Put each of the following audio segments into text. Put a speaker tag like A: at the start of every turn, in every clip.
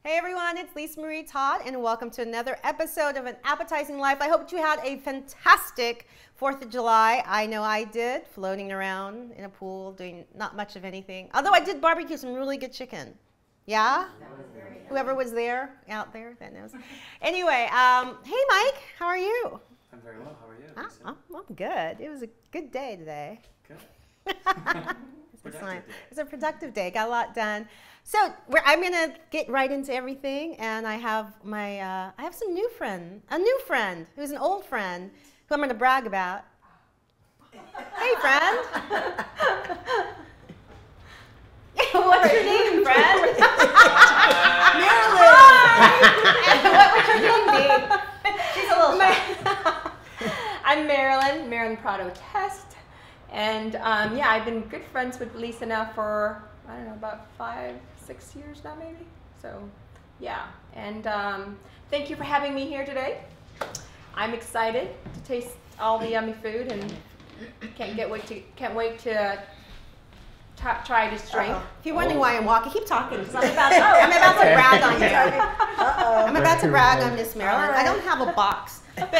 A: Hey everyone, it's Lisa Marie Todd, and welcome to another episode of An Appetizing Life. I hope you had a fantastic 4th of July. I know I did, floating around in a pool, doing not much of anything. Although I did barbecue some really good chicken. Yeah? Whoever was there, out there, that knows. Anyway, hey Mike, how are you?
B: I'm very well. How are you?
A: I'm good. It was a good day today.
B: Good.
A: It's a productive day. Got a lot done. So I'm gonna get right into everything, and I have my I have a new friend who's an old friend who I'm gonna brag about. Hey, friend. What's your name, friend? Marilyn. What would your name be? She's a little shy.
C: I'm Marilyn Prado Test. And yeah, I've been good friends with Lisa now for, I don't know, about 5-6 years now maybe. So yeah, and thank you for having me here today. I'm excited to taste all the yummy food and can't wait to try this drink.
A: If you're wondering why I'm walking, keep talking. I'm about to brag on you. I'm about to brag on Miss Marilyn. I don't have a box, but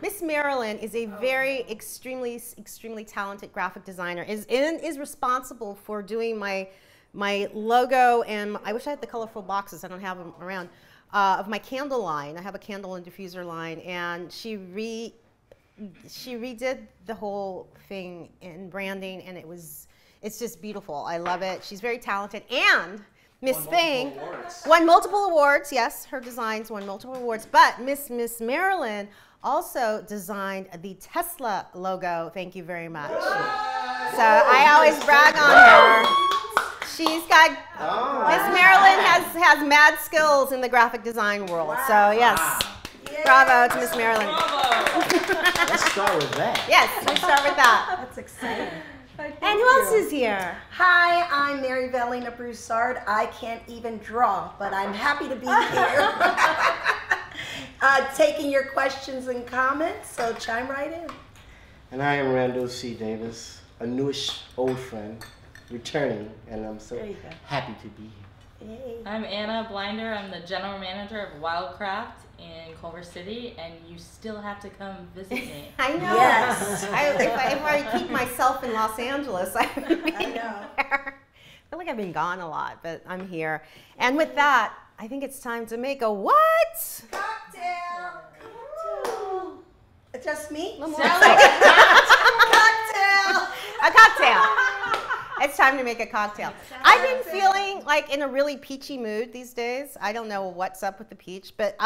A: Miss Marilyn is a very extremely talented graphic designer. Is responsible for doing my logo, and I wish I had the colorful boxes. I don't have them around. Of my candle line. I have a candle and diffuser line, and she redid the whole thing in branding, and it's just beautiful. I love it. She's very talented, and Miss Thing won multiple awards. Yes, her designs won multiple awards, but Miss Marilyn also designed the Tesla logo. Thank you very much. So I always brag on her. She's got, Miss Marilyn has mad skills in the graphic design world. So yes, bravo to Miss Marilyn.
D: Let's start with that.
A: Yes, let's start with that.
E: That's exciting.
A: And who else is here?
E: Hi, I'm Mary Valina Broussard. I can't even draw, but I'm happy to be here. Taking your questions and comments, so chime right in.
D: And I am Randall C. Davis, a newish old friend, returning, and I'm so happy to be here.
E: Hey.
F: I'm Anna Blinder. I'm the general manager of Wildcraft in Culver City, and you still have to come visit me.
A: I know.
E: Yes.
A: If I keep myself in Los Angeles, I would be
E: know.
A: there. I feel like I've been gone a lot, but I'm here. And with that, I think it's time to make a what?
E: Cocktail. Ooh. Just me?
A: A little more
E: Cocktail.
A: A cocktail. It's time to make a cocktail. I've been feeling like in a really peachy mood these days. I don't know what's up with the peach, but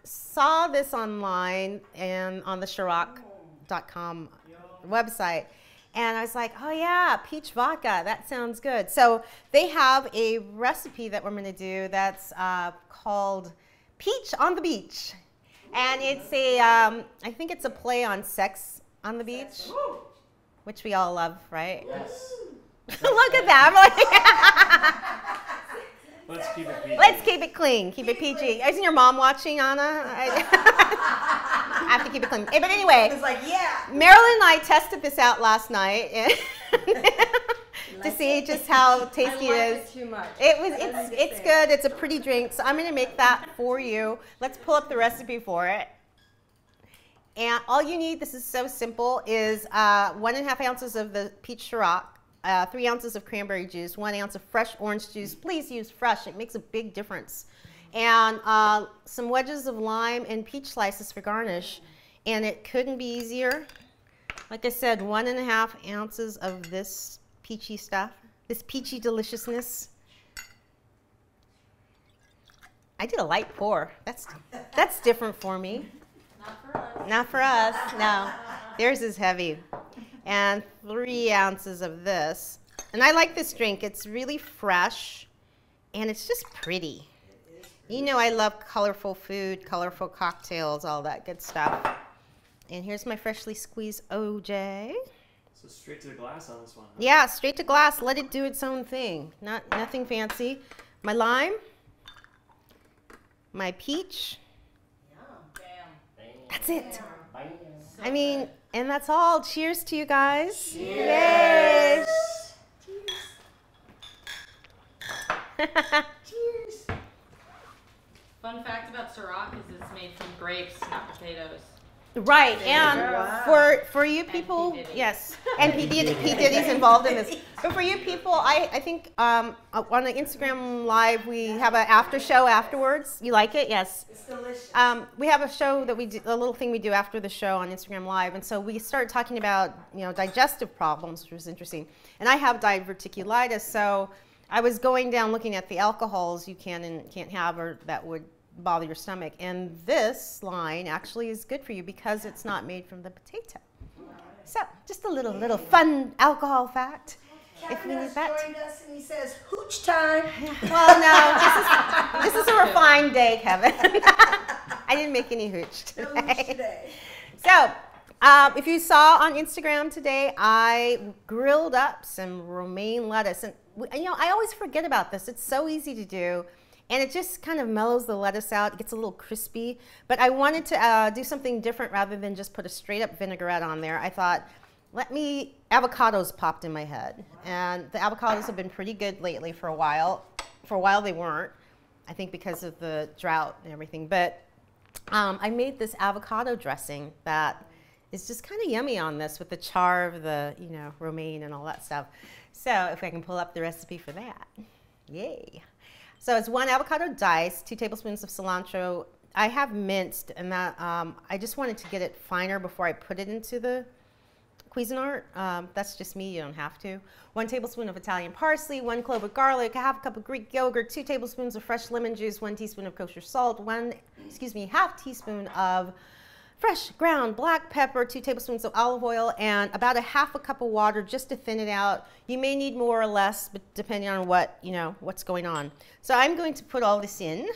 A: saw this online and on the Ciroc.com website. And I was like, oh yeah, peach vodka, that sounds good. So they have a recipe that we're gonna do that's called Peach on the Beach. And it's I think it's a play on sex on the beach, which we all love, right?
D: Yes.
A: Look at that. I'm like,
B: Let's keep it PG.
A: let's keep it clean, keep it PG. Isn't your mom watching, Anna? I have to keep it clean. But anyway,
E: It's like, yeah.
A: Marilyn and I tested this out last night to see just how tasty it is.
C: It too much.
A: It's good. It's a pretty drink. So I'm going to make that for you. Let's pull up the recipe for it. And all you need, this is so simple, is 1.5 ounces of the peach Ciroc, 3 ounces of cranberry juice, 1 ounce of fresh orange juice. Please use fresh. It makes a big difference. And some wedges of lime and peach slices for garnish. And it couldn't be easier. Like I said, 1.5 ounces of this peachy stuff, this peachy deliciousness. I did a light pour. That's different for me.
F: Not for us.
A: Not for us, no. Theirs is heavy. And 3 ounces of this. And I like this drink. It's really fresh, and it's just pretty. You know I love colorful food, colorful cocktails, all that good stuff. And here's my freshly squeezed OJ.
B: So straight to the glass on this one. Huh?
A: Yeah, straight to glass. Let it do its own thing. Nothing fancy. My lime. My peach. That's it. I mean, and that's all. Cheers to you guys.
E: Cheers.
A: Yay.
E: Cheers.
F: Fun fact about Ciroc is it's made from grapes, not potatoes.
A: Right, and
E: Wow.
A: for you people,
F: P. Diddy.
A: yes, and P. Diddy's involved in this. But for you people, I think on the Instagram Live we have an after show afterwards. You like it? Yes.
E: It's delicious.
A: We have a show that we do, a little thing we do after the show on Instagram Live, and so we started talking about digestive problems, which was interesting. And I have diverticulitis, so I was going down looking at the alcohols you can and can't have, or that would bother your stomach. And this line actually is good for you because it's not made from the potato. So just a little fun alcohol fact. If we
E: Kevin
A: need
E: has
A: that.
E: joined us and he says, hooch time.
A: Well, no, this is a refined day, Kevin. I didn't make any hooch
E: No hooch
A: today.
E: today.
A: So, if you saw on Instagram today, I grilled up some romaine lettuce. And, I always forget about this. It's so easy to do. And it just kind of mellows the lettuce out. It gets a little crispy. But I wanted to do something different rather than just put a straight up vinaigrette on there. I thought, avocados popped in my head. And the avocados have been pretty good lately for a while. For a while they weren't, I think because of the drought and everything. But I made this avocado dressing that is just kind of yummy on this with the char of the, romaine and all that stuff. So if I can pull up the recipe for that. Yay. So it's 1 avocado diced, 2 tablespoons of cilantro. I have minced, and that I just wanted to get it finer before I put it into the Cuisinart. That's just me, you don't have to. 1 tablespoon of Italian parsley, 1 clove of garlic, 1/2 cup of Greek yogurt, 2 tablespoons of fresh lemon juice, 1 teaspoon of kosher salt, 1/2 teaspoon of fresh ground black pepper, 2 tablespoons of olive oil, and about 1/2 cup of water just to thin it out. You may need more or less, but depending on what's going on. So I'm going to put all this in,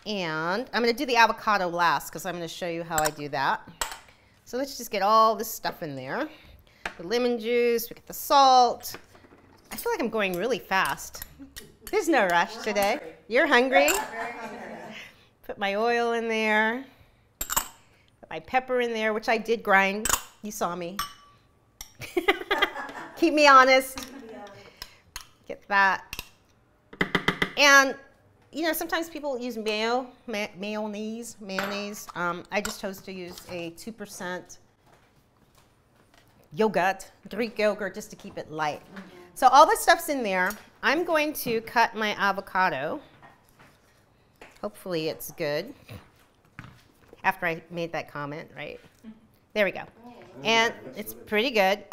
A: and I'm going to do the avocado last because I'm going to show you how I do that. So let's just get all this stuff in there. The lemon juice, we get the salt. I feel like I'm going really fast. There's no rush today.
E: Hungry.
A: You're hungry?
E: Very hungry.
A: Put my oil in there. Put my pepper in there, which I did grind. You saw me. Keep me honest. Get that. And, sometimes people use mayonnaise. I just chose to use a 2% yogurt, Greek yogurt, just to keep it light. So all this stuff's in there. I'm going to cut my avocado. Hopefully it's good. After I made that comment, right? There we go. And it's pretty good.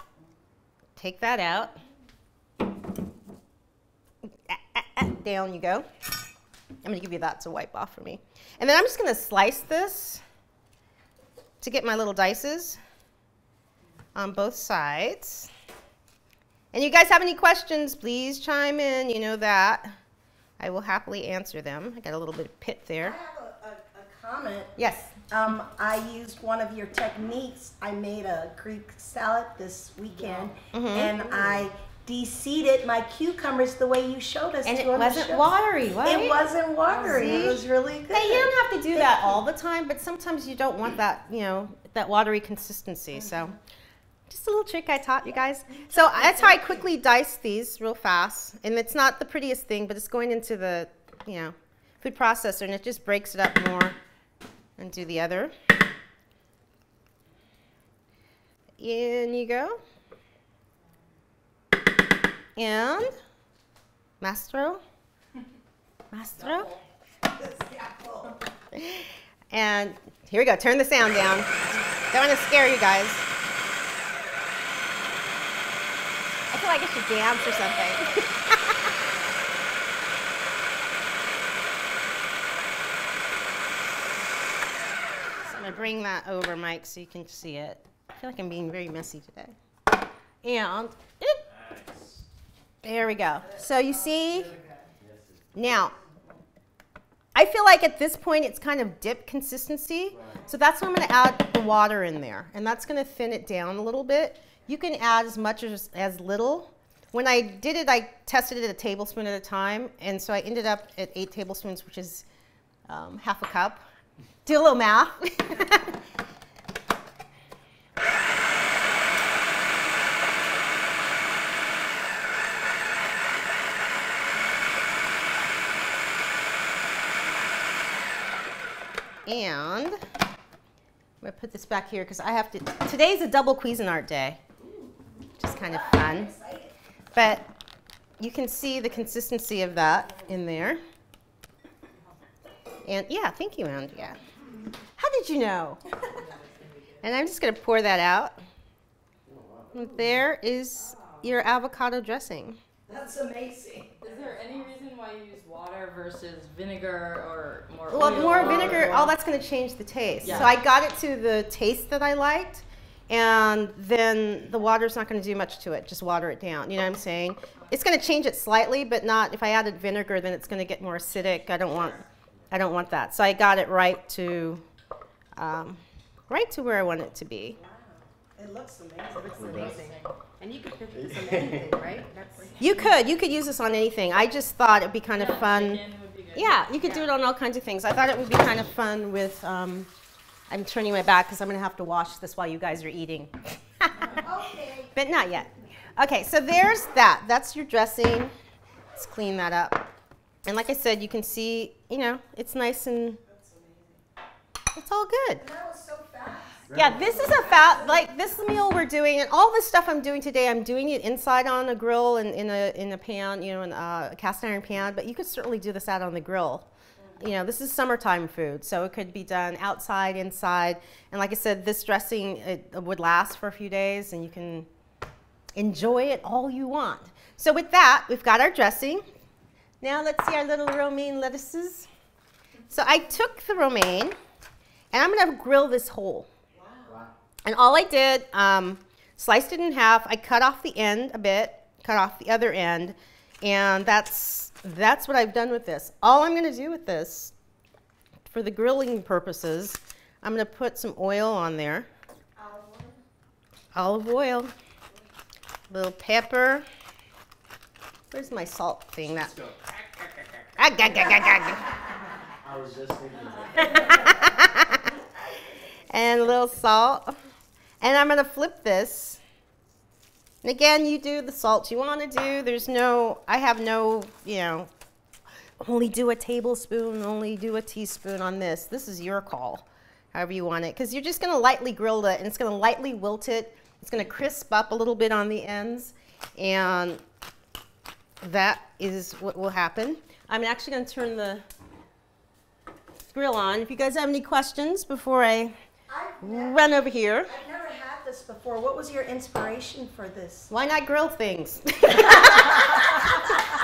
A: Take that out. Down you go. I'm going to give you that to wipe off for me. And then I'm just going to slice this to get my little dices on both sides. And you guys have any questions, please chime in. You know that. I will happily answer them. I got a little bit of pit
E: I
A: there.
E: have a comment.
A: Yes.
E: I used one of your techniques. I made a Greek salad this weekend, and I de-seeded my cucumbers the way you showed us.
A: And it
E: on the
A: wasn't
E: show.
A: watery, right?
E: It wasn't watery.
A: See?
E: It was really good.
A: Hey, you don't have to do that all the time, but sometimes you don't want that, that watery consistency. So just a little trick I taught you guys. So that's how I quickly dice these real fast. And it's not the prettiest thing, but it's going into the, food processor, and it just breaks it up more. And do the other. In you go. And Mastro. And here we go. Turn the sound down. Don't want to scare you guys. I feel like I should dance or something. I'm going to bring that over, Mike, so you can see it. I feel like I'm being very messy today. And there we go. So you see, now, I feel like at this point it's kind of dip consistency. So that's when I'm going to add the water in there. And that's going to thin it down a little bit. You can add as much or as little. When I did it, I tested it a tablespoon at a time. And so I ended up at 8 tablespoons, which is 1/2 a cup. Do a little math. And I'm gonna put this back here because I have to, today's a double Cuisinart day, which is kind of fun. But you can see the consistency of that in there. And yeah, thank you, Andrea. How did you know? And I'm just gonna pour that out. And there is your avocado dressing.
E: That's amazing.
F: Is there any reason why you use water versus vinegar or more oil?
A: Well, more vinegar, all that's going to change the taste.
F: Yeah.
A: So I got it to the taste that I liked, and then the water's not going to do much to it. Just water it down. You know what I'm saying? It's going to change it slightly, but not. If I added vinegar, then it's going to get more acidic. I don't want that. So I got it right to where I want it to be.
E: It looks amazing.
C: It looks amazing. And you could put this on anything, right?
A: You could use this on anything. I just thought it'd be kind of fun.
F: Chicken would be good.
A: Yeah, you could do it on all kinds of things. I thought it would be kind of fun with, I'm turning my back because I'm going to have to wash this while you guys are eating.
E: Okay.
A: But not yet. Okay, so there's that. That's your dressing. Let's clean that up. And like I said, you can see, you know, it's nice and it's all good.
E: That was so fast.
A: Yeah, this is like this meal we're doing, and all this stuff I'm doing today, I'm doing it inside on a grill and in a pan, you know, in a cast iron pan, but you could certainly do this out on the grill. You know, this is summertime food, so it could be done outside, inside, and like I said, this dressing, it would last for a few days, and you can enjoy it all you want. So with that, we've got our dressing. Now let's see our little romaine lettuces. So I took the romaine, and I'm going to grill this whole. And all I did, sliced it in half. I cut off the end a bit, cut off the other end, and that's what I've done with this. All I'm going to do with this, for the grilling purposes, I'm going to put some oil on there. Olive oil. A little pepper. Where's my salt thing?
B: Let's go.
D: I was just thinking that.
A: And a little salt. And I'm going to flip this. And again, you do the salt you want to do. I have no, you know, only do a tablespoon, only do a teaspoon on this. This is your call, however you want it. Because you're just going to lightly grill it, and it's going to lightly wilt it. It's going to crisp up a little bit on the ends. And that is what will happen. I'm actually going to turn the grill on. If you guys have any questions before I run over here.
E: I've never had this before. What was your inspiration for this?
A: Why not grill things?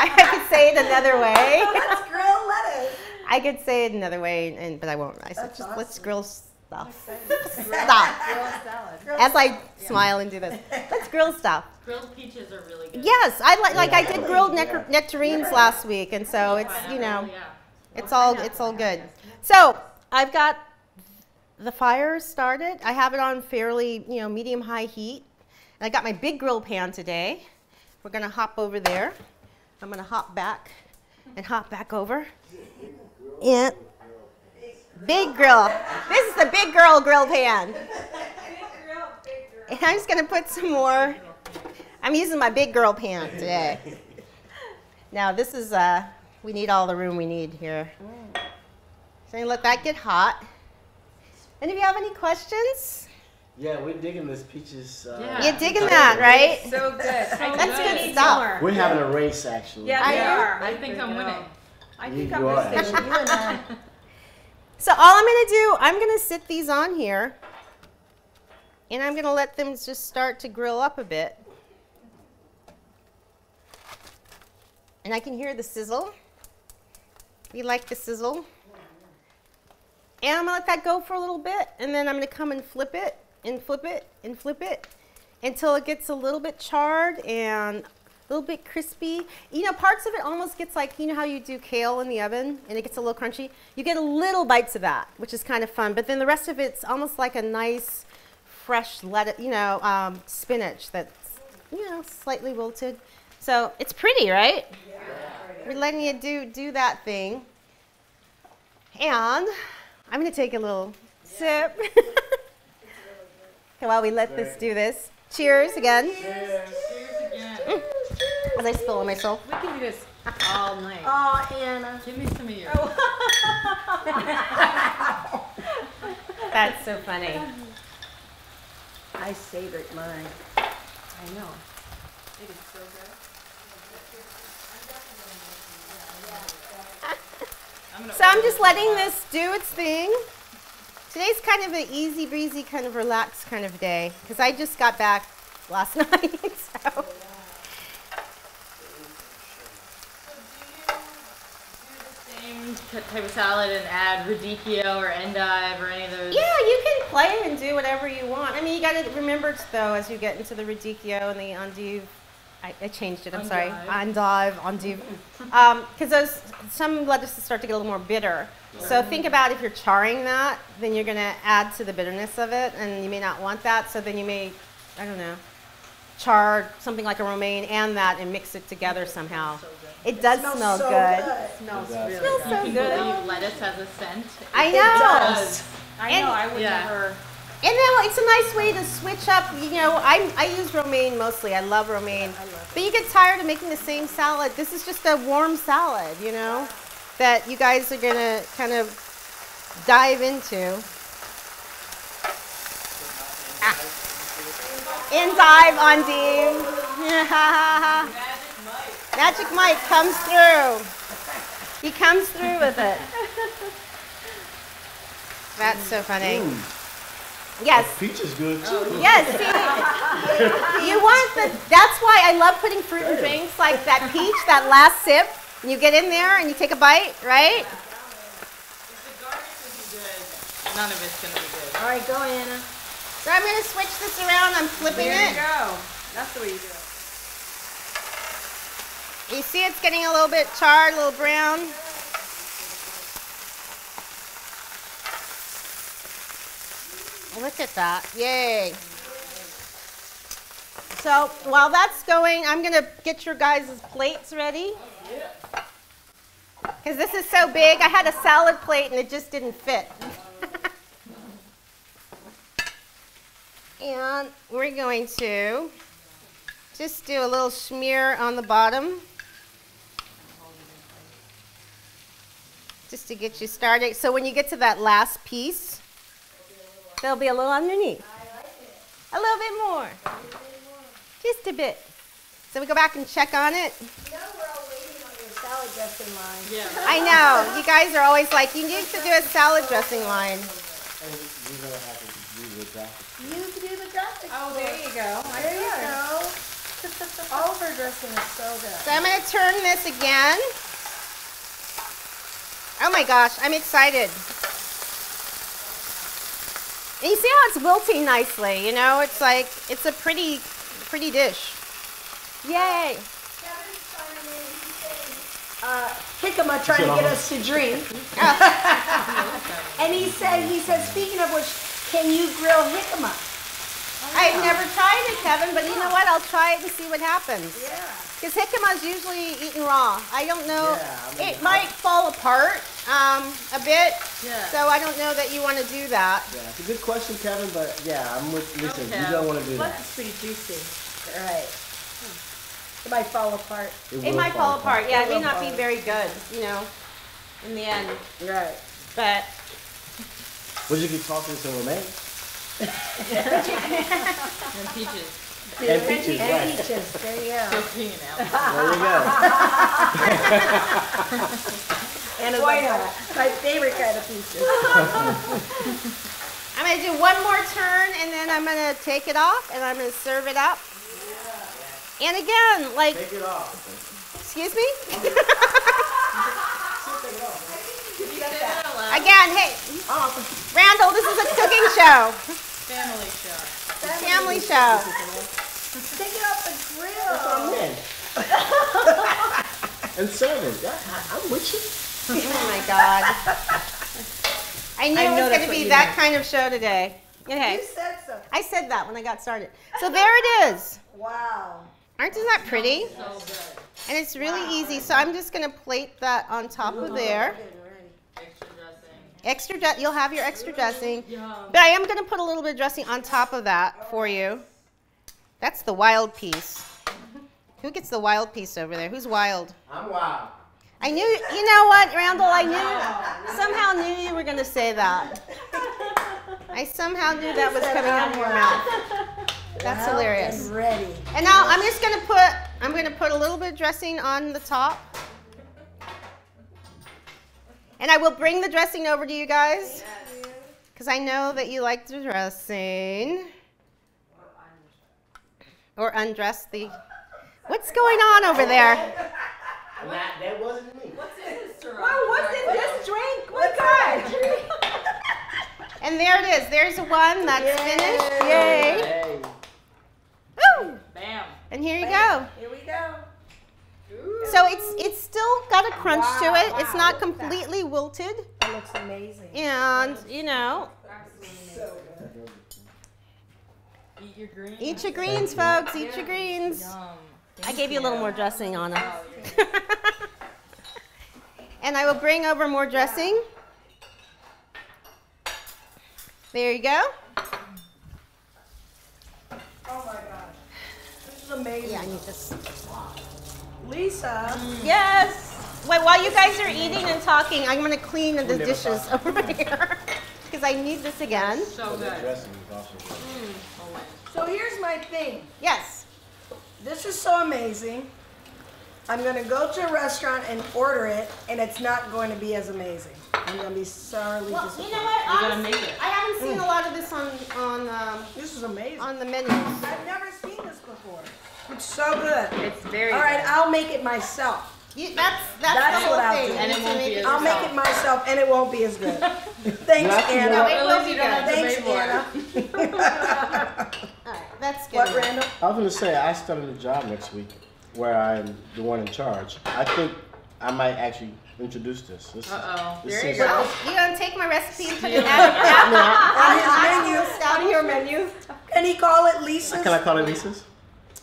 A: I could say it another way.
E: Let's grill lettuce.
A: I could say it another way, but I won't. I said,
E: That's
A: just
E: awesome.
A: let's grill stuff.
C: Grill
A: Stuff.
C: salad.
A: As I smile and do this. Let's grill stuff.
F: Grilled peaches are really good.
A: Yes, I did grilled nectarines last week, and so it's, you know, it's all good. So I've got the fire started. I have it on fairly, you know, medium-high heat. And I got my big grill pan today. We're going to hop over there. I'm going to hop back and hop back over. And big grill. This is the big girl grill pan. And I'm just going to put some more. I'm using my big girl pan today. Now this is, we need all the room we need here. So I'm going to let that get hot. And if you have any questions?
D: Yeah, we're digging this peaches.
F: Yeah.
A: You're digging that, right?
C: So good.
A: That's good stuff.
D: We're having a race, actually.
C: Yeah, we are.
F: I think I'm winning.
C: I think
D: You
C: I'm
D: are.
C: going to station you and I.
A: So all I'm going to do, I'm going to sit these on here. And I'm going to let them just start to grill up a bit. And I can hear the sizzle. You like the sizzle? And I'm going to let that go for a little bit, and then I'm going to come and flip it, and flip it, and flip it, until it gets a little bit charred and a little bit crispy. You know, parts of it almost gets like, you know how you do kale in the oven, and it gets a little crunchy? You get a little bites of that, which is kind of fun, but then the rest of it's almost like a nice, fresh lettuce, you know, spinach that's, you know, slightly wilted. So it's pretty, right? Yeah. We're letting you do that thing. And I'm going to take a little sip while we let this do this. Cheers again.
F: Cheers again.
A: As I spill on myself.
C: We can do this all night.
E: Oh, Anna.
F: Give me some of yours.
A: That's so funny.
E: I savored mine.
C: I know. It is so good.
A: So I'm just letting this do its thing. Today's kind of an easy breezy, kind of relaxed kind of day because I just got back last night. So.
F: Type of salad and add radicchio or endive or any of those?
A: Yeah, you can play and do whatever you want. I mean, you got to remember though, as you get into the radicchio and the endive, I changed it. I'm sorry, endive. Because some lettuces start to get a little more bitter. So think about if you're charring that, then you're going to add to the bitterness of it, and you may not want that. So then you may, I don't know, char something like a romaine and that, and mix it together somehow. It does smell good.
E: It
C: smells
A: It
C: really
A: smells
C: good.
A: so
F: Can you
A: good.
F: believe lettuce has a scent?
A: I
E: It
A: know.
E: does.
C: I
A: And-
C: know. I would
F: Yeah.
C: never.
A: And then it's a nice way to switch up. You know, I use romaine mostly. I love romaine. But you get tired of making the same salad. This is just a warm salad, you know, that you guys are going to kind of dive into. Endive on Dean. Magic Mike comes through. He comes through with it. That's so funny. Yes.
D: Peach is good too.
A: Yes, see, you want that's why I love putting fruit in drinks like that peach, that last sip. And you get in there and you take a bite, right?
F: If the garnish would be good, none of it's going to be good.
E: All right, go, Anna.
A: So I'm going to switch this around. I'm flipping
C: There you
A: it.
C: go. That's the way you do it.
A: You see it's getting a little bit charred, a little brown. Look at that. Yay. So while that's going, I'm going to get your guys' plates ready. Because this is so big. I had a salad plate and it just didn't fit. And we're going to just do a little smear on the bottom. Just to get you started. So when you get to that last piece, there'll be a little underneath. A little bit more. Just a bit. So we go back and check on it.
E: You know, we're all waiting on your salad dressing line.
F: Yeah.
A: I know. You guys are always like, you need to do a salad dressing line.
D: And we're gonna have to do the graphic.
E: You can do the graphics.
C: Oh, there you go.
E: There you go. All of her dressing is so good.
A: So I'm going to turn this again. Oh my gosh, I'm excited. And you see how it's wilting nicely, you know? It's like, it's a pretty dish. Yay.
E: Jicama trying to get us to drink. And he said, speaking of which, can you grill jicama?
A: I've never tried it, Kevin, but you know what? I'll try it and see what happens.
E: Yeah.
A: Because jicama is usually eaten raw. I don't know.
D: Yeah, I mean,
A: It might fall apart a bit.
F: Yeah.
A: So I don't know that you want to do that.
D: Yeah, it's a good question, Kevin, but yeah, I'm with, listen,
F: Okay.
D: you don't want to do
C: Plus,
D: that.
C: it's pretty juicy.
E: All right. It might fall apart.
A: It
D: will
A: might fall apart. Yeah, it may
E: will
A: not
E: fall
A: be very good, you know, in the end.
E: Right.
A: But
D: But you can talk to some Romaine.
F: And peaches.
D: And peaches,
E: And
D: right.
E: peaches. There you
F: Still
E: go.
F: peeing out.
D: There you go.
E: Anna's
C: Why
E: like,
C: not?
E: my favorite kind of peaches.
A: I'm going to do one more turn, and then I'm going to take it off, and I'm going to serve it up. And again, like,
D: Take it off.
A: excuse me?
F: Hello.
A: Again, hey, Randall, this is a cooking show.
F: Family show.
A: Family show.
E: Take it off the grill.
D: I'm in. And serving. Yeah, I'm with you.
A: Oh my God. I knew
C: I
A: it
C: know
A: was going
C: that's
A: to
C: what
A: be
C: you
A: that
C: meant.
A: kind of show today. Okay.
E: You said so.
A: I said that when I got started. So there it is.
E: Wow.
A: Aren't that pretty?
F: So good.
A: And it's really easy. So I'm just going to plate that on top of there.
F: Extra dressing.
A: Extra, you'll have your extra dressing.
F: Yum.
A: But I am going to put a little bit of dressing on top of that for you. That's the wild piece. Who gets the wild piece over there? Who's wild?
D: I'm wild.
A: I knew, you know what, Randall, I somehow knew you were going to say that. I I somehow knew that was coming out of your mouth. That's
E: Well
A: hilarious.
E: and ready.
A: And now I'm gonna put a little bit of dressing on the top. And I will bring the dressing over to you guys. Because I know that you like the dressing. Or undress the. What's going on over there?
D: That wasn't me.
F: What's in this, Sarah?
C: What's in this drink? What's that?
A: And there it is. There's one that's finished. Yay.
D: Hey.
A: Woo!
F: Bam.
A: And here you go.
E: Here we go.
A: So it's still got a crunch to it. It's
E: Wow,
A: not
E: look at that.
A: completely wilted.
E: That looks amazing.
A: And, you know,
E: So good.
F: Eat your greens.
A: eat your greens, folks. Eat your greens.
F: Yum.
A: I gave you a little more dressing on them.
F: Oh, you're good.
A: And I will bring over more dressing. There you go.
E: Oh my gosh. This is amazing.
A: Yeah, I need this.
E: Lisa.
A: Yes. Wait, while you guys are eating and talking, I'm going to clean the dishes over here. Because I need this again.
F: So
D: The
F: good.
D: dressing is also good.
F: Oh, wait.
E: So here's my thing.
A: Yes.
E: This is so amazing. I'm going to go to a restaurant and order it, and it's not going to be as amazing. I'm going to be sorely
A: Well, you
E: disappointed.
A: know what?
F: You gotta
A: Honestly,
F: make it.
A: I haven't seen a lot of this
E: This is amazing.
A: on the menus.
E: I've never seen this before. It's so good.
C: It's very
E: All right,
C: good.
E: I'll make it myself.
A: That's
E: That's
A: the
E: what
A: whole
E: I'll
A: thing.
E: do.
F: And it
A: You
F: won't
A: need to
F: be
A: make
F: as
E: I'll make it myself, and it won't be as good. Thanks,
D: Not
E: Anna.
A: No, it will
F: Well,
A: be
F: you don't have
A: good.
F: to
E: Thanks,
F: pay for it.
E: Anna.
A: All right, that's good.
E: What, Randall?
D: I was gonna say I started a job next week where I'm the one in charge. I think I might actually introduce this.
F: Uh-oh.
D: This
F: There you
D: is-
F: go.
A: Well, you gonna take my recipe and put it
F: Steal
A: out
E: On his menu.
A: on your menu?
E: Can he call it Lisa's?
D: Can I call it Lisa's?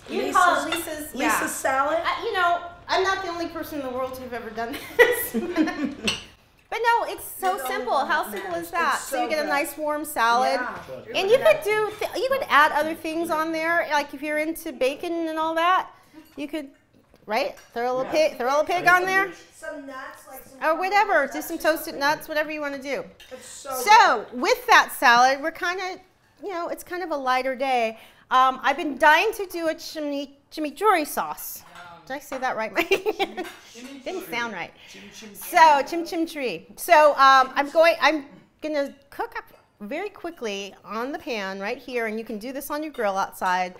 A: You can call it Lisa's. Yeah.
E: Lisa's salad?
A: You know, I'm not the only person in the world who've ever done this. But no, it's so
E: You're the only
A: simple.
E: one
A: How
E: that
A: simple
E: matters.
A: is that?
E: It's
A: So you
E: so
A: get a
E: good.
A: nice warm salad.
E: Yeah.
A: And you could do, you could add other things on there, like if you're into bacon and all that, you could, right? Throw a pig on there,
E: Some nuts, like some
A: or whatever. Do some toasted nuts, whatever you want to do.
E: It's so good.
A: So with that salad, we're kind of, you know, it's kind of a lighter day. I've been dying to do a chimichurri sauce. Did I say that right, Mike? Didn't sound right. So chimichurri. So I'm gonna cook up very quickly on the pan right here, and you can do this on your grill outside.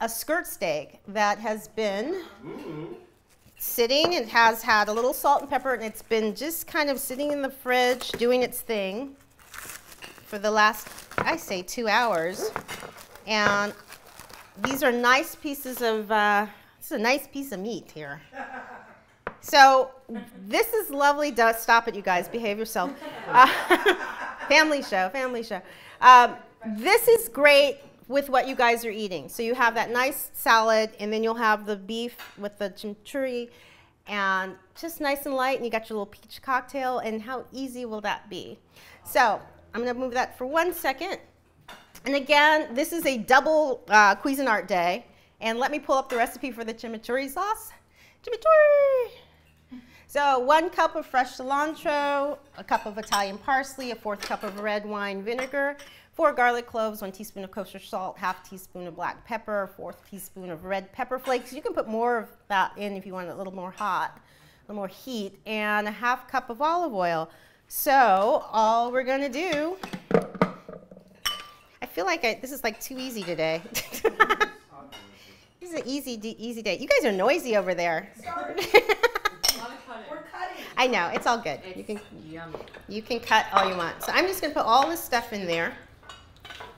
A: A skirt steak that has been sitting. It has had a little salt and pepper, and it's been just kind of sitting in the fridge doing its thing for the last, I say, 2 hours. And these are nice pieces of. This is a nice piece of meat here. So this is lovely. Stop it, you guys. Behave yourself. Family show, family show. This is great with what you guys are eating. So you have that nice salad, and then you'll have the beef with the chimichurri, and just nice and light, and you got your little peach cocktail, and how easy will that be? So I'm going to move that for 1 second. And again, this is a double Cuisinart day. And let me pull up the recipe for the chimichurri sauce. Chimichurri! So 1 cup of fresh cilantro, a cup of Italian parsley, a 1/4 cup of red wine vinegar, 4 garlic cloves, 1 teaspoon of kosher salt, 1/2 teaspoon of black pepper, 1/4 teaspoon of red pepper flakes. You can put more of that in if you want it a little more hot, a little more heat, and a 1/2 cup of olive oil. So all we're gonna do, I feel like this is like too easy today. This is an easy day. You guys are noisy over there.
E: We're cutting.
A: I know, it's all good.
F: Yummy.
A: You can cut all you want. So I'm just gonna put all this stuff in there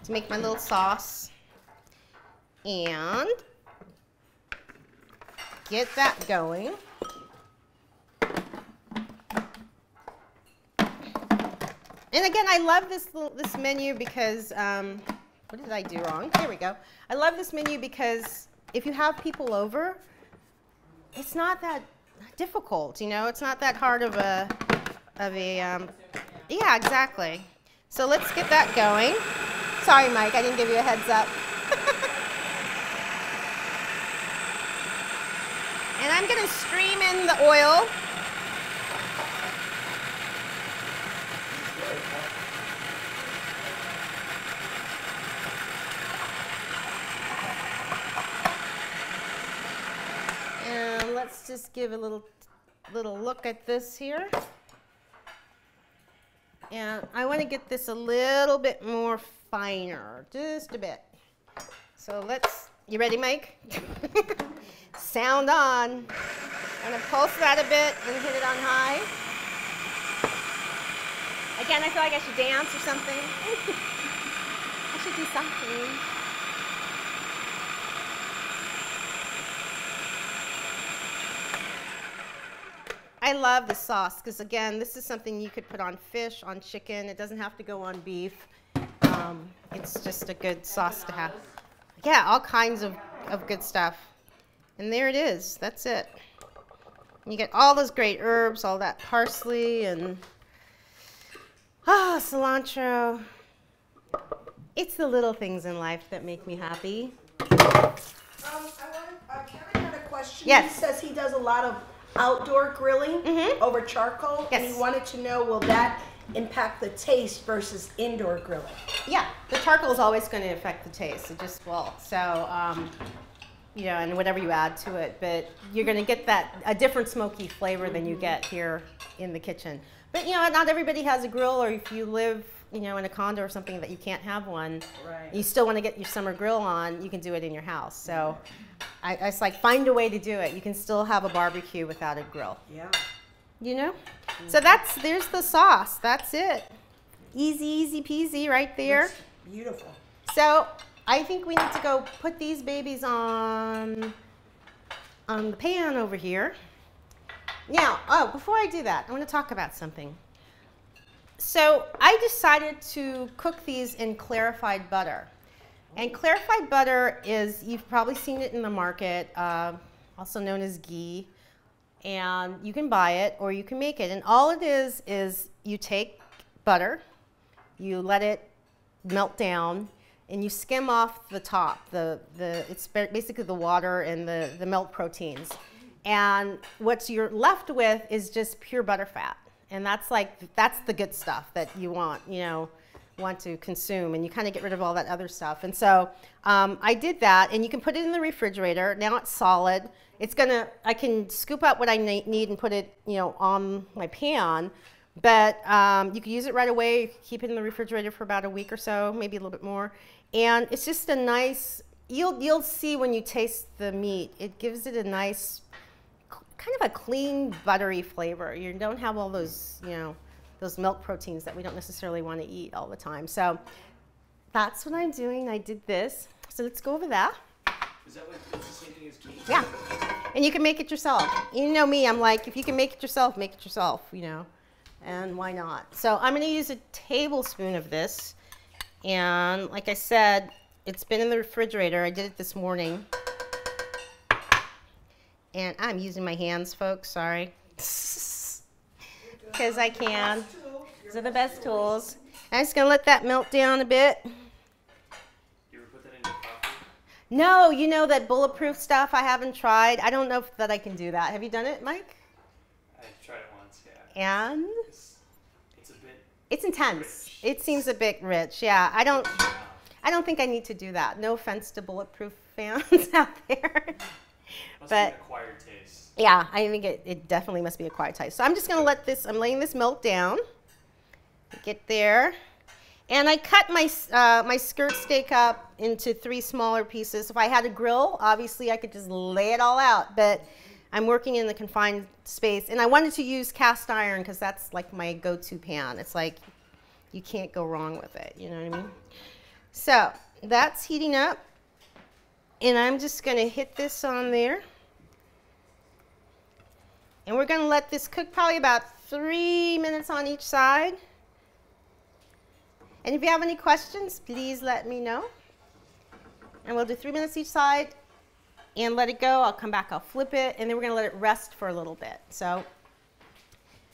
A: to make my little sauce. And get that going. And again, I love this menu because, what did I do wrong? Here we go. I love this menu because if you have people over, it's not that difficult, you know? It's not that hard of a yeah, exactly. So let's get that going. Sorry, Mike, I didn't give you a heads up. And I'm gonna stream in the oil. give a little look at this here. And I want to get this a little bit more finer, just a bit. So you ready, Mike? Sound on. I'm going to pulse that a bit and hit it on high. Again, I feel like I should dance or something. I should do something. I love the sauce because, again, this is something you could put on fish, on chicken. It doesn't have to go on beef. It's just a good sauce to have. Yeah, all kinds of good stuff. And there it is. That's it. And you get all those great herbs, all that parsley and cilantro. It's the little things in life that make me happy.
E: Kevin had a question.
A: Yes.
E: He says he does a lot of outdoor grilling over charcoal,
A: Yes.
E: and he wanted to know, will that impact the taste versus indoor grilling?
A: Yeah, the charcoal is always going to affect the taste. It just will. So, you know, and whatever you add to it, but you're going to get a different smoky flavor than you get here in the kitchen. But, you know, not everybody has a grill, or if you live, you know, in a condo or something that you can't have one, you still want to get your summer grill on, you can do it in your house. So it's like, find a way to do it. You can still have a barbecue without a grill.
E: Yeah.
A: You know? So there's the sauce. That's it. Easy peasy right there.
E: Looks beautiful.
A: So I think we need to go put these babies on the pan over here. Now, before I do that, I want to talk about something. So I decided to cook these in clarified butter. And clarified butter is, you've probably seen it in the market, also known as ghee. And you can buy it or you can make it. And all it is you take butter, you let it melt down, and you skim off the top. It's basically the water and the milk proteins. And what you're left with is just pure butter fat. And that's the good stuff that you want to consume, and you kind of get rid of all that other stuff. And so I did that, and you can put it in the refrigerator. Now it's solid. I can scoop out what I need and put it, on my pan. But you can use it right away. You can keep it in the refrigerator for about a week or so, maybe a little bit more. And it's just a nice. You'll see when you taste the meat. It gives it a nice, kind of a clean, buttery flavor. You don't have all those, those milk proteins that we don't necessarily want to eat all the time. So that's what I'm doing. I did this. So let's go over that.
B: Is that it's the same thing as ghee?
A: Yeah. And you can make it yourself. You know me, I'm like, if you can make it yourself, and why not? So I'm going to use a tablespoon of this. And like I said, it's been in the refrigerator. I did it this morning. And I'm using my hands, folks, sorry. Because I can. These are the best tools. I'm just going to let that melt down a bit.
B: You ever put that in your coffee?
A: No, that bulletproof stuff I haven't tried. I don't know that I can do that. Have you done it, Mike?
B: I've tried it once, yeah.
A: And?
B: It's a bit.
A: It's intense.
B: Rich.
A: It seems a bit rich, yeah. I don't think I need to do that. No offense to bulletproof fans out there.
B: Must
A: But
B: be an acquired taste.
A: yeah, I think it definitely must be acquired taste. So I'm just going to I'm laying this milk down. Get there. And I cut my skirt steak up into 3 smaller pieces. If I had a grill, obviously I could just lay it all out. But I'm working in the confined space. And I wanted to use cast iron because that's like my go-to pan. It's like you can't go wrong with it. You know what I mean? So that's heating up. And I'm just going to hit this on there. And we're going to let this cook probably about 3 minutes on each side. And if you have any questions, please let me know. And we'll do 3 minutes each side and let it go. I'll come back, I'll flip it, and then we're going to let it rest for a little bit. So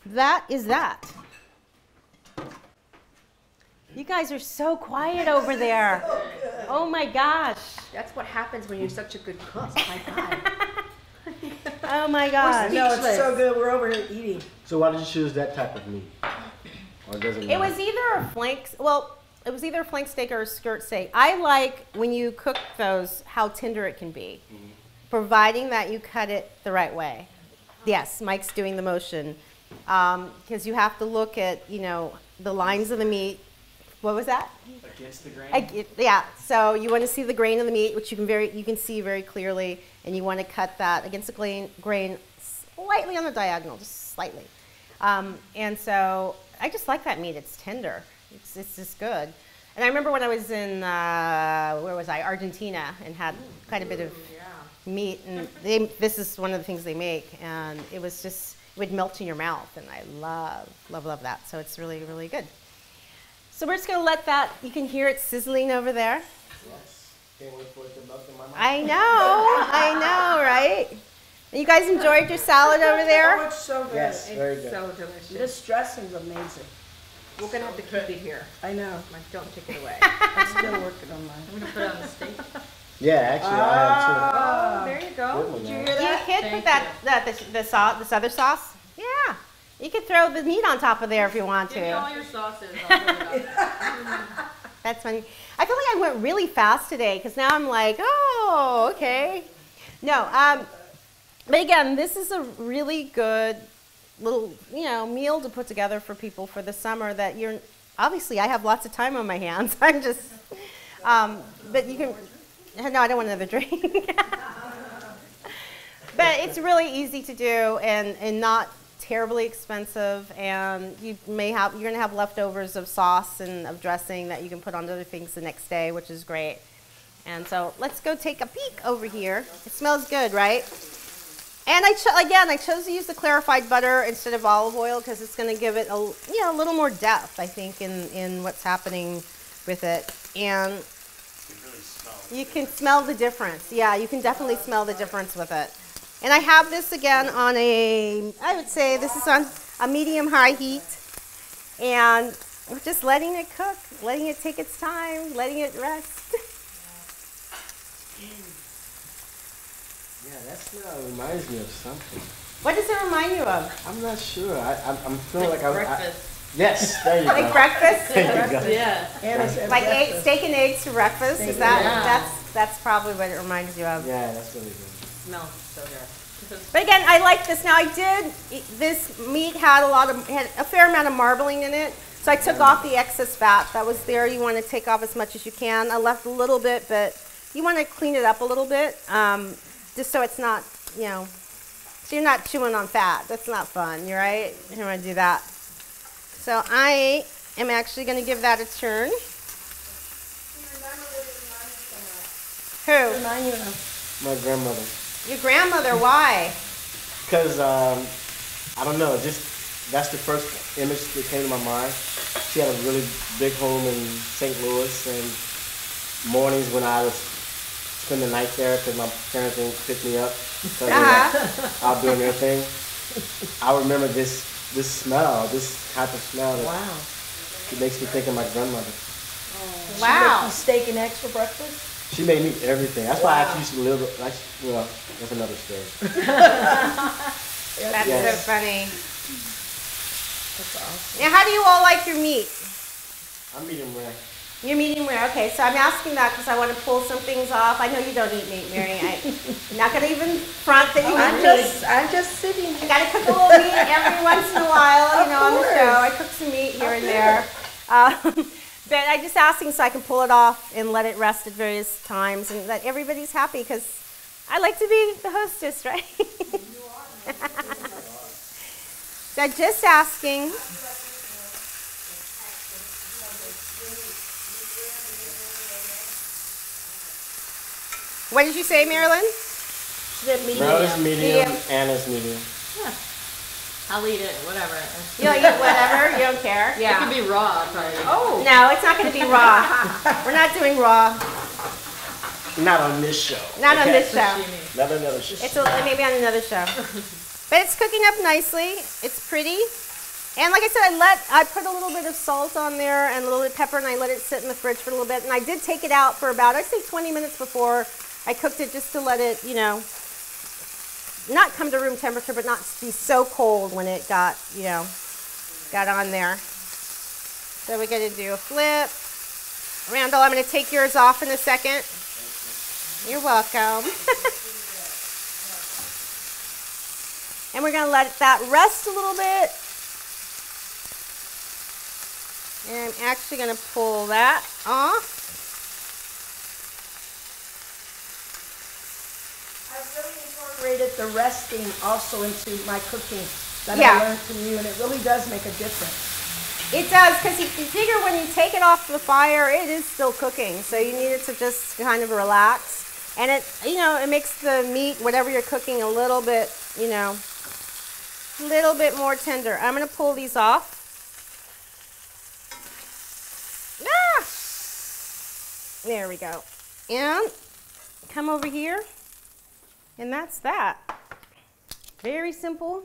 A: that is that. You guys are so quiet over there. Oh my gosh.
C: That's what happens when you're such a good cook. My God.
A: Oh my gosh.
E: No, it's so good. We're over here eating.
D: So why did you choose that type of meat? Or does it matter?
A: It was either a flank steak or a skirt steak. I like when you cook those how tender it can be, providing that you cut it the right way. Yes, Mike's doing the motion. Because you have to look at, the lines of the meat. What was that?
B: Against the grain?
A: Yeah, so you want to see the grain of the meat, which you can see very clearly, and you want to cut that against the grain slightly on the diagonal, just slightly. And so I just like that meat. It's tender. It's just good. And I remember when I was in, where was I? Argentina, and had quite a bit of meat, and this is one of the things they make, and it would melt in your mouth, and I love that. So it's really, really good. So we're just going to let that, you can hear it sizzling over there.
D: Yes. Can't wait for it to melt in my mouth.
A: I know, right? And you guys enjoyed your salad over there?
E: Oh, it's so good.
D: Yes, very
C: It's
D: good.
C: so delicious.
E: This dressing's amazing.
C: We're gonna have to keep it here.
E: I know.
C: Like, don't take it away.
E: I'm still working on mine.
F: I'm gonna put it on the steak.
D: Yeah, actually, I
C: Oh, there you go.
D: Good one,
C: Did you
D: man.
C: hear
A: You
C: that?
A: could put this other sauce. Yeah. You could throw the meat on top of there if you want
F: Give me
A: to.
F: all your sauces. I'll put it up.
A: That's funny. I feel like I went really fast today because now I'm like, oh, okay. No, but again, this is a really good little, meal to put together for people for the summer that obviously I have lots of time on my hands. I'm just, but you can, no, I don't want another drink. But it's really easy to do and not terribly expensive, and you're going to have leftovers of sauce and of dressing that you can put on other things the next day, which is great. And so let's go take a peek over here. It smells good, right? And I chose to use the clarified butter instead of olive oil because it's going to give it a little more depth, I think, in what's happening with it. And you can smell the difference. Yeah, you can definitely smell the difference with it. And I have this again on I would say this is on a medium-high heat. And we're just letting it cook, letting it take its time, letting it rest.
D: Yeah, that smell reminds me of something.
A: What does it remind you of?
D: I'm not sure. I'm feeling like
F: Breakfast.
D: Yes, there you go.
A: Like breakfast?
D: There you go.
F: Yeah.
E: Anna's at
A: Like
E: breakfast.
A: steak and eggs for breakfast?
E: Steak
A: Is that,
F: and
A: that's probably what it reminds you of.
D: Yeah, that's really good.
F: Smells so good.
A: But again, I like this. Now this meat had a fair amount of marbling in it. So I took off the excess fat that was there. You want to take off as much as you can. I left a little bit, but you want to clean it up a little bit, just so it's not, so you're not chewing on fat. That's not fun, you're right? You don't want to do that. So I am actually going to give that a turn. Who?
E: Remind you of.
D: My grandmother.
A: Your grandmother, why?
D: Because, I don't know, that's the first image that came to my mind. She had a really big home in St. Louis, and mornings when I would spend the night there because my parents didn't pick me up because they were out doing their thing. I remember this smell, this type of smell that
E: Wow.
D: it makes me think of my grandmother.
E: She
A: Wow.
E: make you steak and eggs for breakfast?
D: She made me everything. That's why I actually used to live, that's another story.
A: That's
D: Yes.
A: so funny.
E: That's awesome.
A: Now, how do you all like your meat?
D: I'm medium rare.
A: You're medium rare. Okay, so I'm asking that because I want to pull some things off. I know you don't eat meat, Mary. I'm not going to even front that you eat meat.
E: I'm just sitting
A: You
E: here.
A: got to cook a little meat every once in a while, on the
E: course.
A: show. I cook some meat here and there. But I'm just asking so I can pull it off and let it rest at various times and that everybody's happy because I like to be the hostess, right? So just asking. What did you say, Marilyn?
E: She said medium.
D: Meredith's medium,
A: Medium.
D: Anna's medium.
F: I'll eat it, whatever.
A: You don't eat whatever, you don't care?
F: It can be raw, probably.
A: Oh. No, it's not going to be raw. We're not doing raw.
D: Not on this show.
A: Not on this show.
F: Sashimi.
D: Not another show.
A: It's maybe on another show. But it's cooking up nicely. It's pretty. And like I said, I put a little bit of salt on there and a little bit of pepper, and I let it sit in the fridge for a little bit. And I did take it out for about, I'd say 20 minutes before I cooked it, just to let it, not come to room temperature, but not be so cold when it got on there. So we're going to do a flip. Randall, I'm going to take yours off in a second. You're welcome. And we're going to let that rest a little bit. And I'm actually going to pull that off.
E: I've really incorporated the resting also into my cooking that
A: Yeah.
E: I learned from you, and it really does make a difference.
A: It does, because you figure when you take it off the fire, it is still cooking. So you need it to just kind of relax. And it, you know, it makes the meat, whatever you're cooking, a little bit, you know, a little bit more tender. I'm going to pull these off. Ah! There we go. And come over here. And that's that. Very simple.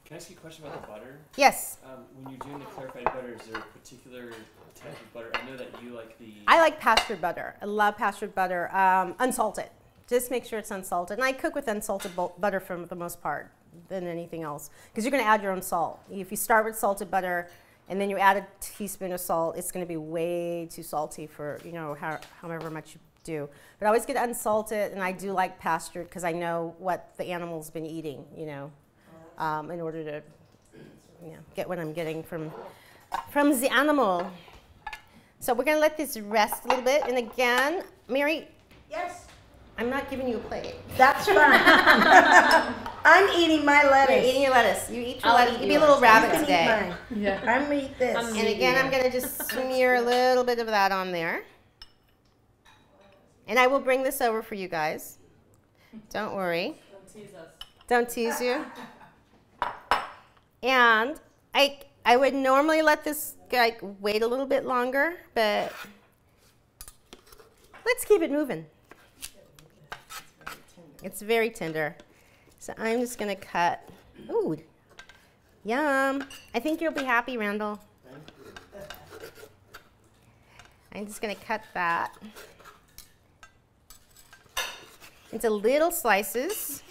B: Can I ask you a question about the butter?
A: Yes.
B: When you're doing the clarified butter, is there a particular type of butter? I know that you like the...
A: I like pastured butter. I love pastured butter, unsalted. Just make sure it's unsalted. And I cook with unsalted butter for the most part than anything else, because you're going to add your own salt. If you start with salted butter and then you add a teaspoon of salt, it's going to be way too salty for, you know, however much you do. But I always get unsalted, and I do like pastured because I know what the animal's been eating, you know, in order to, you know, get what I'm getting from the animal. So we're going to let this rest a little bit. And again, Mary,
E: Yes,
A: I'm not giving you a plate.
E: that's fine. I'm eating my
A: You're
E: lettuce.
A: eating your lettuce. You eat your
F: I'll
A: lettuce.
F: eat
A: You be a
F: yours.
A: little
E: You
A: rabbit
E: can eat
A: today.
E: mine.
F: Yeah.
E: I'm gonna eat this.
F: I'm
A: And again, I'm going to just smear a little bit of that on there. And I will bring this over for you guys. Don't worry.
F: Don't tease us.
A: Don't tease you. And I would normally let this like wait a little bit longer, but let's keep it moving. It's very tender. So I'm just going to cut. Ooh, yum. I think you'll be happy, Randall. I'm just going to cut that into little slices.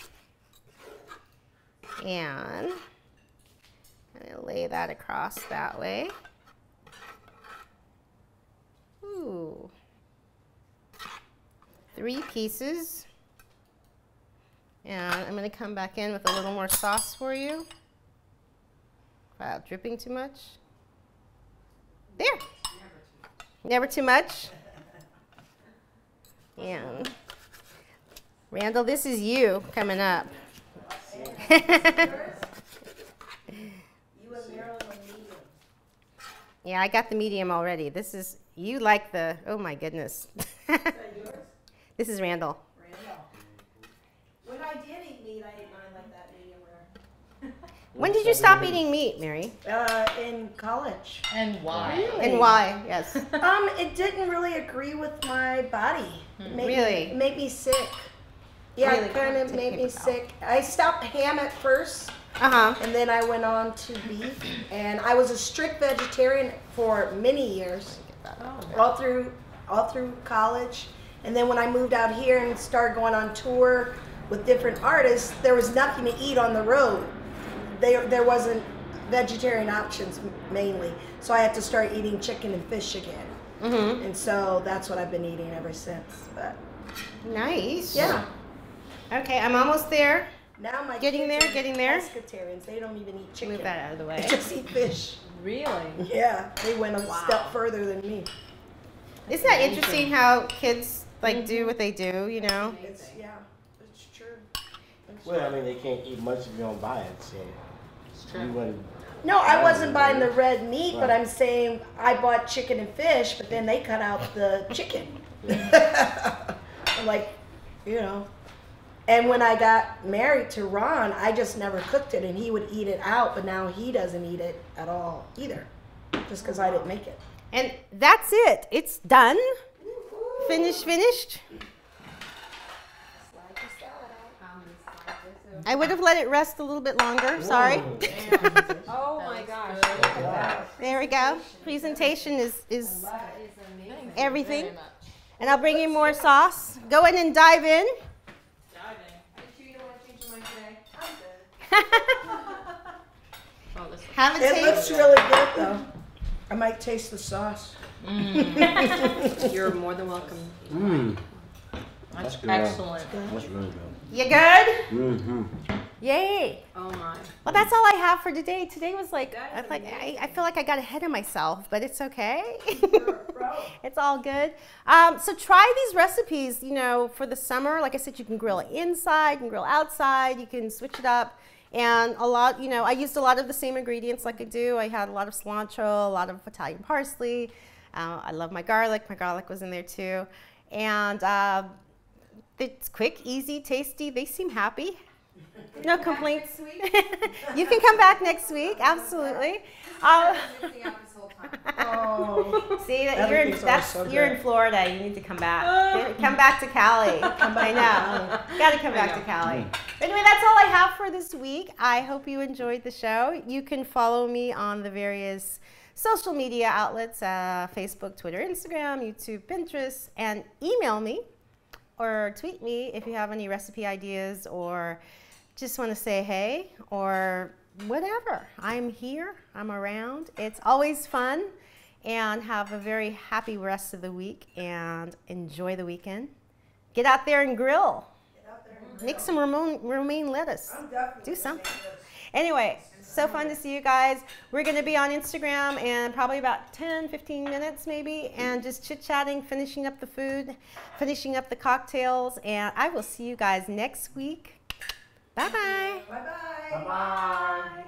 A: And I'm going to lay that across that way. Ooh. 3 pieces. And I'm going to come back in with a little more sauce for you. Wow, dripping too much. There. Never too much. And Randall, this is you coming up.
E: You and Marilyn are medium.
A: Yeah, I got the medium already. This is, you like the, oh my goodness.
E: Is that yours?
A: This is Randall.
E: Randall. When I did eat meat, I ate mine like that medium rare.
A: When did you stop eating meat, Mary?
E: In college.
F: And why?
A: And why? Yes.
E: It didn't really agree with my body. It made
A: Really?
E: It made me sick. Yeah,
A: Really?
E: it kind of
A: Take
E: made me
A: papers out.
E: sick. I stopped ham at first,
A: Uh-huh.
E: and then I went on to beef. And I was a strict vegetarian for many years, all through college. And then when I moved out here and started going on tour with different artists, there was nothing to eat on the road. There wasn't vegetarian options mainly, so I had to start eating chicken and fish again.
A: Mm-hmm.
E: And so that's what I've been eating ever since. But
A: Nice.
E: yeah,
A: Okay, I'm almost there.
E: now my
A: Getting
E: kids
A: there,
E: are
A: getting there.
E: pescatarians. They don't even eat chicken.
A: Move that out of the way.
E: They just eat fish.
F: Really?
E: Yeah, they went a step further than me.
A: Isn't that interesting how kids like do what they do, you know?
E: It's true.
D: Well, I mean, they can't eat much if you don't buy it, so
F: It's
D: you
F: true.
D: wouldn't.
E: No, I wasn't buying the red meat, but
D: Right.
E: I'm saying I bought chicken and fish, but then they cut out the chicken. I'm like, you know. And when I got married to Ron, I just never cooked it, and he would eat it out, but now he doesn't eat it at all either, just because I didn't make it.
A: And that's it. It's done. Finished. I would have let it rest a little bit longer. Sorry.
C: Oh my gosh.
A: There we go. Presentation is everything.
F: Very much.
A: And I'll bring you more sauce. Go in and dive in.
F: Oh, this
A: Have a
E: It
A: taste.
E: looks really good, though. I might taste the sauce.
C: You're more than welcome.
D: Mmm.
F: That's
D: good.
F: excellent.
D: That's really good.
A: You good?
D: Mm-hmm.
A: Yay.
C: Oh my.
A: Well, that's all I have for today. Today was like, I feel like I got ahead of myself, but it's okay. It's all good. So try these recipes, you know, for the summer. Like I said, you can grill it inside, you can grill outside, you can switch it up. And a lot, you know, I used a lot of the same ingredients like I do. I had a lot of cilantro, a lot of Italian parsley. I love my garlic. My garlic was in there too. And it's quick, easy, tasty. They seem happy. No complaints. You can come back next week, absolutely. See, you're in Florida. You need to come back. Come back to Cali. I know. Got to come back to Cali. But anyway, that's all I have for this week. I hope you enjoyed the show. You can follow me on the various social media outlets, Facebook, Twitter, Instagram, YouTube, Pinterest, and email me or tweet me if you have any recipe ideas or just want to say hey or whatever. I'm here. I'm around. It's always fun. And have a very happy rest of the week and enjoy the weekend. Get out there and grill. Make some romaine lettuce. Do something. Anyway, so fun to see you guys. We're going to be on Instagram in probably about 10, 15 minutes maybe, and just chit-chatting, finishing up the food, finishing up the cocktails, and I will see you guys next week. Bye-bye.
E: Bye-bye.
D: Bye-bye.